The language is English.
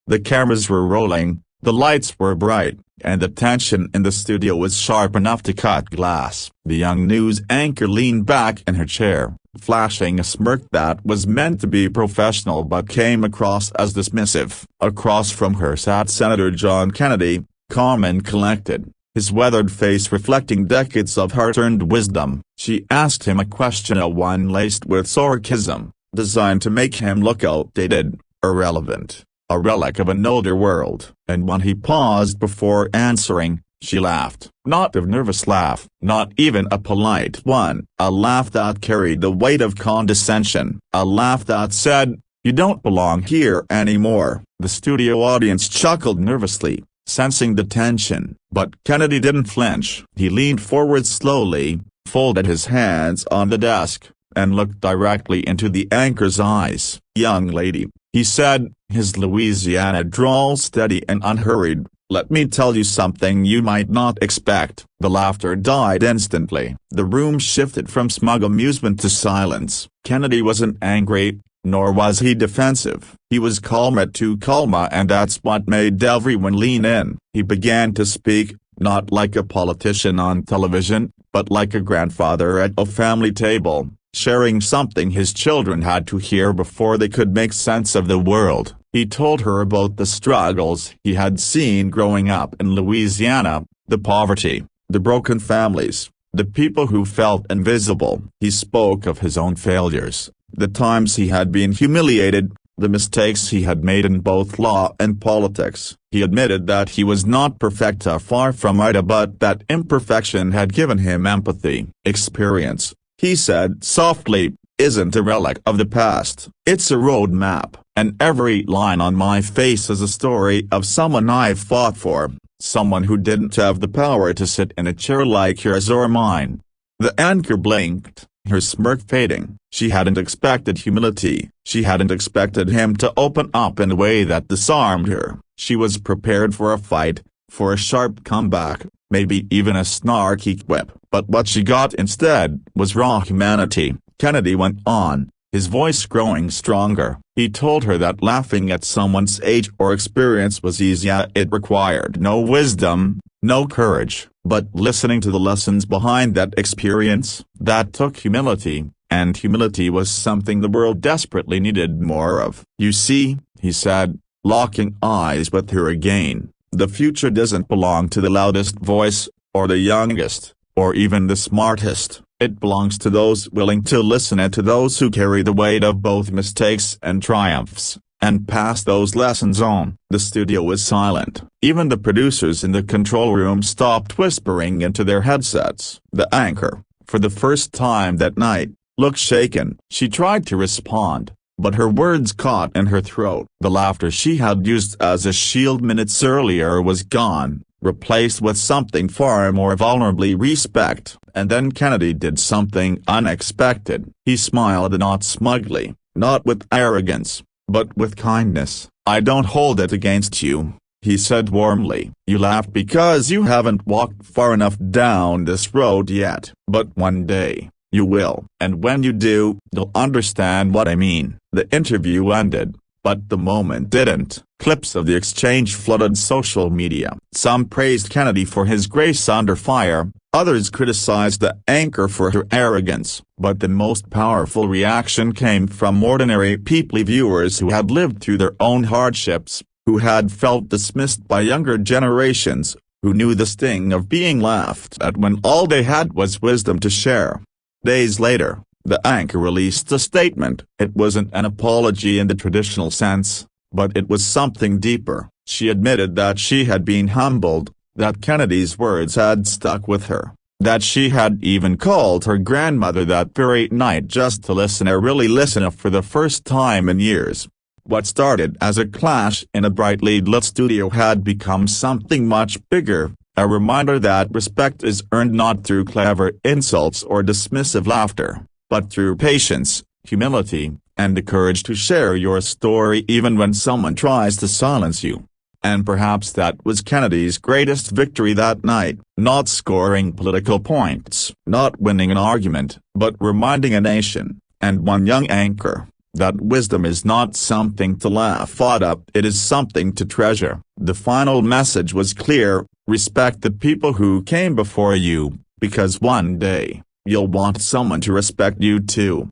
The cameras were rolling, the lights were bright, and the tension in the studio was sharp enough to cut glass. The young news anchor leaned back in her chair, flashing a smirk that was meant to be professional but came across as dismissive. Across from her sat Senator John Kennedy, calm and collected, his weathered face reflecting decades of hard-earned wisdom. She asked him a question, a one laced with sarcasm, designed to make him look outdated, irrelevant, a relic of an older world. And when he paused before answering, she laughed. Not a nervous laugh, not even a polite one, a laugh that carried the weight of condescension, a laugh that said, "You don't belong here anymore." The studio audience chuckled nervously, sensing the tension, but Kennedy didn't flinch. He leaned forward slowly, folded his hands on the desk, and looked directly into the anchor's eyes. "Young lady," he said, his Louisiana drawl steady and unhurried, "let me tell you something you might not expect." The laughter died instantly. The room shifted from smug amusement to silence. Kennedy wasn't angry, nor was he defensive. He was calm, at too calm, and that's what made everyone lean in. He began to speak, not like a politician on television, but like a grandfather at a family table, sharing something his children had to hear before they could make sense of the world. He told her about the struggles he had seen growing up in Louisiana, the poverty, the broken families, the people who felt invisible. He spoke of his own failures, the times he had been humiliated, the mistakes he had made in both law and politics. He admitted that he was not perfect, far from it, but that imperfection had given him empathy. Experience, he said softly, isn't a relic of the past. It's a road map, and every line on my face is a story of someone I've fought for, someone who didn't have the power to sit in a chair like yours or mine. The anchor blinked, her smirk fading. She hadn't expected humility. She hadn't expected him to open up in a way that disarmed her. She was prepared for a fight, for a sharp comeback, maybe even a snarky quip. But what she got instead was raw humanity. Kennedy went on, his voice growing stronger. He told her that laughing at someone's age or experience was easy. It required no wisdom, no courage, but listening to the lessons behind that experience. That took humility, and humility was something the world desperately needed more of. "You see," he said, locking eyes with her again, "the future doesn't belong to the loudest voice, or the youngest, or even the smartest. It belongs to those willing to listen and to those who carry the weight of both mistakes and triumphs, and pass those lessons on." The studio was silent. Even the producers in the control room stopped whispering into their headsets. The anchor, for the first time that night, looked shaken. She tried to respond, but her words caught in her throat. The laughter she had used as a shield minutes earlier was gone, replaced with something far more vulnerably respect. And then Kennedy did something unexpected. He smiled, not smugly, not with arrogance, but with kindness. "I don't hold it against you," he said warmly. "You laughed because you haven't walked far enough down this road yet. But one day, you will. And when you do, you'll understand what I mean." The interview ended, but the moment didn't. Clips of the exchange flooded social media. Some praised Kennedy for his grace under fire, others criticized the anchor for her arrogance. But the most powerful reaction came from ordinary people, viewers who had lived through their own hardships, who had felt dismissed by younger generations, who knew the sting of being laughed at when all they had was wisdom to share. Days later, the anchor released a statement. It wasn't an apology in the traditional sense, but it was something deeper. She admitted that she had been humbled, that Kennedy's words had stuck with her, that she had even called her grandmother that very night just to listen, or really listen, for the first time in years. What started as a clash in a brightly lit studio had become something much bigger, a reminder that respect is earned not through clever insults or dismissive laughter, but through patience, humility, and the courage to share your story even when someone tries to silence you. And perhaps that was Kennedy's greatest victory that night, not scoring political points, not winning an argument, but reminding a nation, and one young anchor, that wisdom is not something to laugh at, it is something to treasure. The final message was clear: respect the people who came before you, because one day, you'll want someone to respect you too.